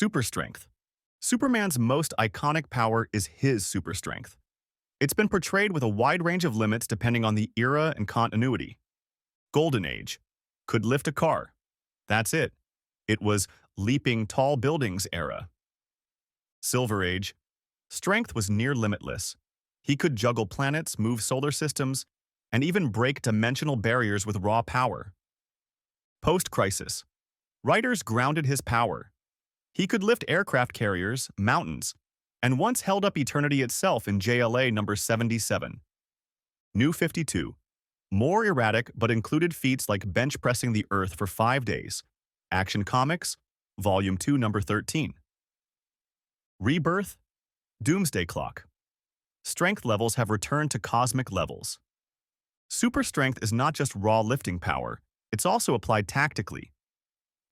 Super strength. Superman's most iconic power is his super strength. It's been portrayed with a wide range of limits depending on the era and continuity. Golden Age. Could lift a car. That's it. It was leaping tall buildings era. Silver Age. Strength was near limitless. He could juggle planets, move solar systems, and even break dimensional barriers with raw power. Post-crisis. Writers grounded his power. He could lift aircraft carriers, mountains, and once held up eternity itself in JLA number 77. New 52. More erratic but included feats like bench pressing the Earth for 5 days. Action Comics, Volume 2, number 13. Rebirth, Doomsday Clock. Strength levels have returned to cosmic levels. Super strength is not just raw lifting power, it's also applied tactically.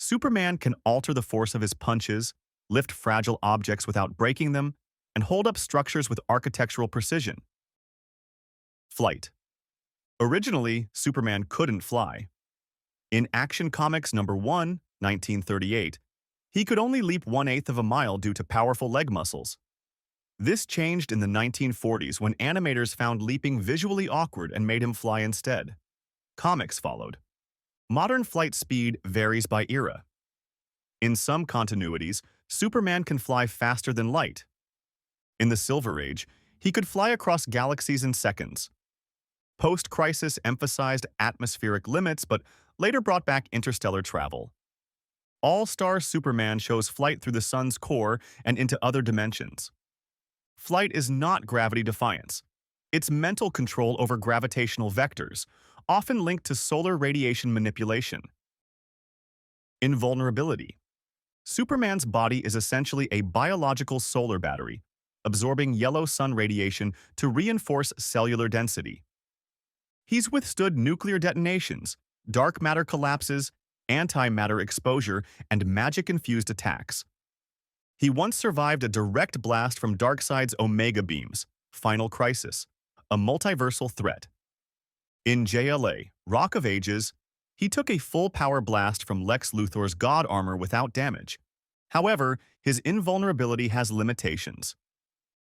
Superman can alter the force of his punches, lift fragile objects without breaking them, and hold up structures with architectural precision. Flight. Originally, Superman couldn't fly. In Action Comics number 1, 1938, he could only leap 1/8 of a mile due to powerful leg muscles. This changed in the 1940s when animators found leaping visually awkward and made him fly instead. Comics followed. Modern flight speed varies by era. In some continuities, Superman can fly faster than light. In the Silver Age, he could fly across galaxies in seconds. Post-crisis emphasized atmospheric limits but later brought back interstellar travel. All-Star Superman shows flight through the sun's core and into other dimensions. Flight is not gravity defiance. It's mental control over gravitational vectors, often linked to solar radiation manipulation. Invulnerability. Superman's body is essentially a biological solar battery, absorbing yellow sun radiation to reinforce cellular density. He's withstood nuclear detonations, dark matter collapses, antimatter exposure, and magic-infused attacks. He once survived a direct blast from Darkseid's Omega beams, Final Crisis, a multiversal threat. In JLA, Rock of Ages, he took a full-power blast from Lex Luthor's God armor without damage. However, his invulnerability has limitations.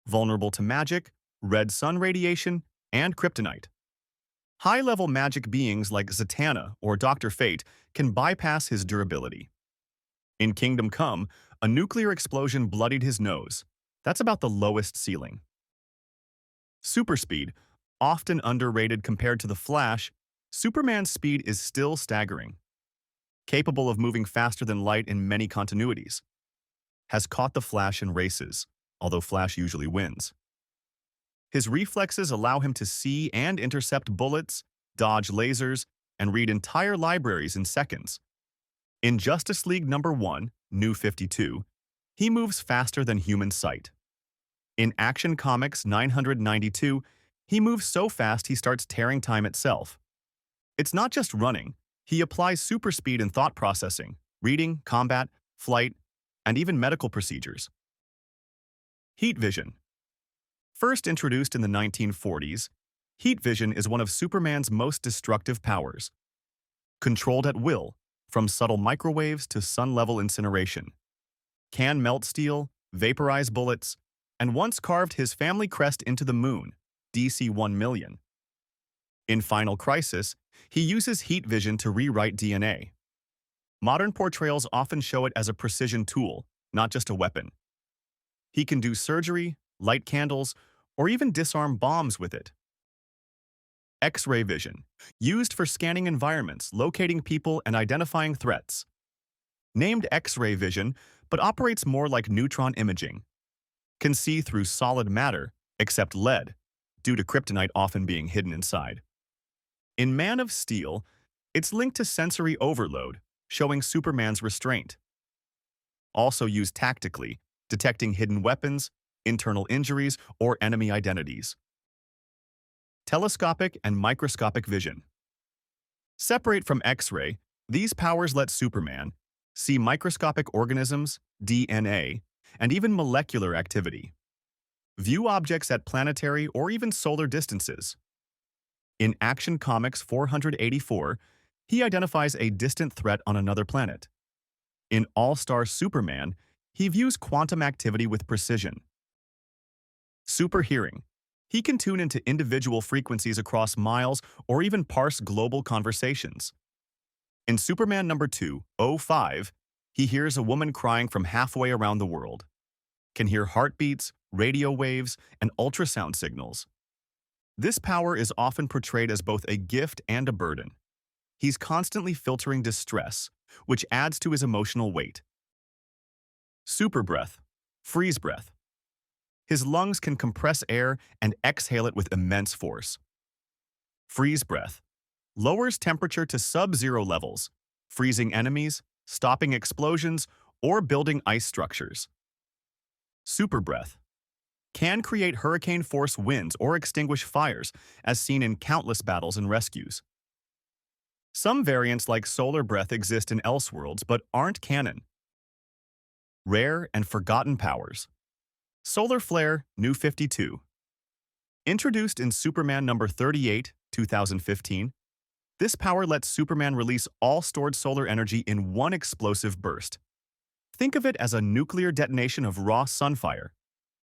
Vulnerable to magic, red sun radiation, and kryptonite. High-level magic beings like Zatanna or Dr. Fate can bypass his durability. In Kingdom Come, a nuclear explosion bloodied his nose. That's about the lowest ceiling. Super speed, often underrated compared to the Flash, Superman's speed is still staggering. Capable of moving faster than light in many continuities. Has caught the Flash in races, although Flash usually wins. His reflexes allow him to see and intercept bullets, dodge lasers, and read entire libraries in seconds. In Justice League number 1, New 52, he moves faster than human sight. In Action Comics 992, he moves so fast he starts tearing time itself. It's not just running, he applies super speed in thought processing, reading, combat, flight, and even medical procedures. Heat vision. First introduced in the 1940s, heat vision is one of Superman's most destructive powers. Controlled at will, from subtle microwaves to sun-level incineration. Can melt steel, vaporize bullets, and once carved his family crest into the moon, DC 1,000,000. In Final Crisis, he uses heat vision to rewrite DNA. Modern portrayals often show it as a precision tool, not just a weapon. He can do surgery, light candles, or even disarm bombs with it. X-ray vision, used for scanning environments, locating people, and identifying threats. Named X-ray vision, but operates more like neutron imaging. Can see through solid matter, except lead, due to kryptonite often being hidden inside. In Man of Steel, it's linked to sensory overload, showing Superman's restraint. Also used tactically, detecting hidden weapons, internal injuries, or enemy identities. Telescopic and microscopic vision. Separate from X-ray, these powers let Superman see microscopic organisms, DNA, and even molecular activity. View objects at planetary or even solar distances. In Action Comics 484, he identifies a distant threat on another planet. In All-Star Superman, He views quantum activity with precision. Super hearing. He can tune into individual frequencies across miles or even parse global conversations. In Superman number 205, he hears a woman crying from halfway around the world, can hear heartbeats, radio waves, and ultrasound signals. This power is often portrayed as both a gift and a burden. He's constantly filtering distress, which adds to his emotional weight. Super breath, freeze breath. His lungs can compress air and exhale it with immense force. Freeze breath lowers temperature to sub-zero levels, freezing enemies, stopping explosions, or building ice structures. Super breath can create hurricane-force winds or extinguish fires, as seen in countless battles and rescues. Some variants like solar breath exist in Elseworlds but aren't canon. Rare and forgotten powers. Solar flare, New 52. Introduced in Superman number 38, 2015, this power lets Superman release all stored solar energy in one explosive burst. Think of it as a nuclear detonation of raw sunfire.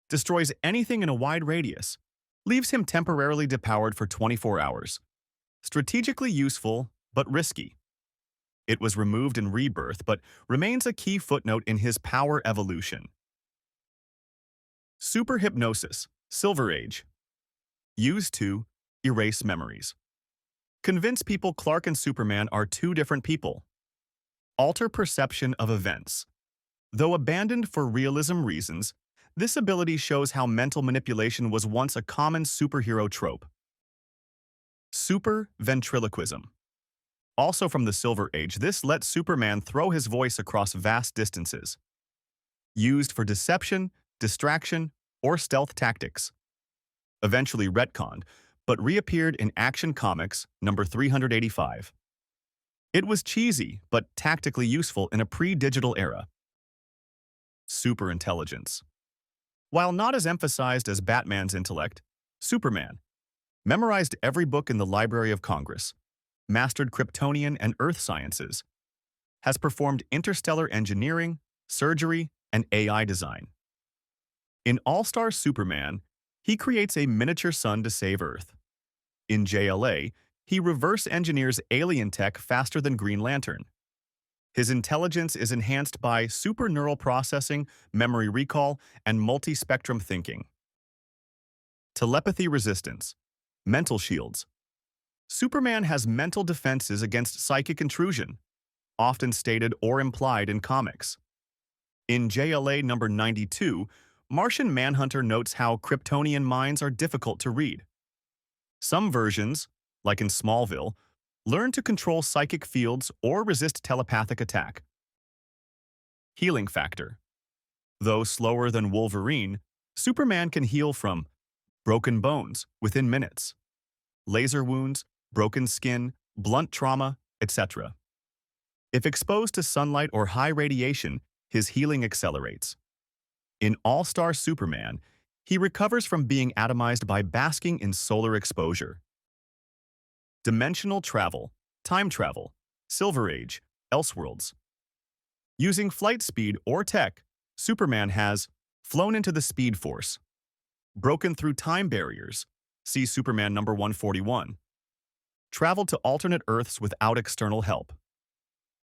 Destroys anything in a wide radius. Leaves him temporarily depowered for 24 hours. Strategically useful, but risky. It was removed in Rebirth, but remains a key footnote in his power evolution. Super hypnosis, Silver Age. Used to erase memories. Convince people Clark and Superman are two different people. Alter perception of events. Though abandoned for realism reasons, this ability shows how mental manipulation was once a common superhero trope. Super ventriloquism. Also from the Silver Age, this lets Superman throw his voice across vast distances. Used for deception, distraction, or stealth tactics. Eventually retconned, but reappeared in Action Comics number 385. It was cheesy, but tactically useful in a pre-digital era. Superintelligence. While not as emphasized as Batman's intellect, Superman memorized every book in the Library of Congress, mastered Kryptonian and Earth sciences, has performed interstellar engineering, surgery, and AI design. In All-Star Superman, he creates a miniature sun to save Earth. In JLA, he reverse engineers alien tech faster than Green Lantern. His intelligence is enhanced by superneural processing, memory recall, and multi-spectrum thinking. Telepathy resistance. Mental shields. Superman has mental defenses against psychic intrusion, often stated or implied in comics. In JLA number 92, Martian Manhunter notes how Kryptonian minds are difficult to read. Some versions, like in Smallville, learn to control psychic fields or resist telepathic attack. Healing factor. Though slower than Wolverine, Superman can heal from broken bones within minutes, laser wounds, broken skin, blunt trauma, etc. If exposed to sunlight or high radiation, his healing accelerates. In All-Star Superman, he recovers from being atomized by basking in solar exposure. Dimensional travel, time travel, Silver Age, Elseworlds. Using flight speed or tech, Superman has flown into the Speed Force, broken through time barriers, see Superman number 141, traveled to alternate Earths without external help.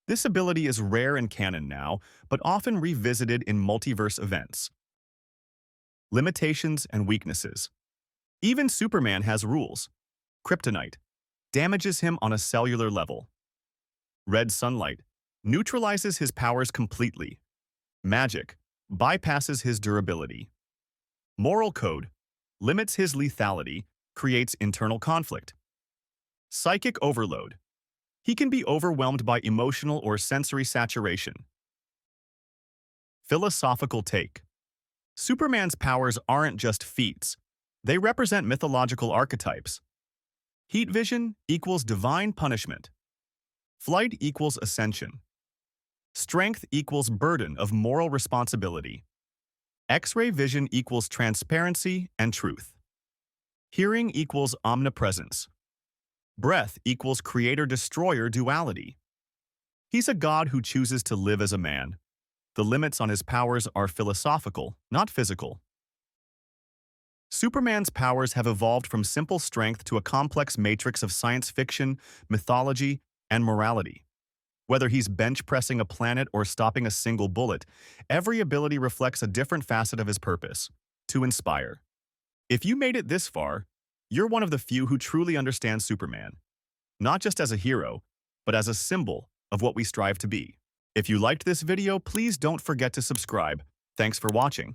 This ability is rare in canon now, but often revisited in multiverse events. Limitations and weaknesses. Even Superman has rules. Kryptonite damages him on a cellular level. Red sunlight neutralizes his powers completely. Magic bypasses his durability. Moral code limits his lethality, creates internal conflict. Psychic overload. He can be overwhelmed by emotional or sensory saturation. Philosophical take. Superman's powers aren't just feats. They represent mythological archetypes. Heat vision equals divine punishment. Flight equals ascension. Strength equals burden of moral responsibility. X-ray vision equals transparency and truth. Hearing equals omnipresence. Breath equals creator-destroyer duality. He's a god who chooses to live as a man. The limits on his powers are philosophical, not physical. Superman's powers have evolved from simple strength to a complex matrix of science fiction, mythology, and morality. Whether he's bench-pressing a planet or stopping a single bullet, every ability reflects a different facet of his purpose: to inspire. If you made it this far, you're one of the few who truly understand Superman, not just as a hero, but as a symbol of what we strive to be. If you liked this video, please don't forget to subscribe. Thanks for watching.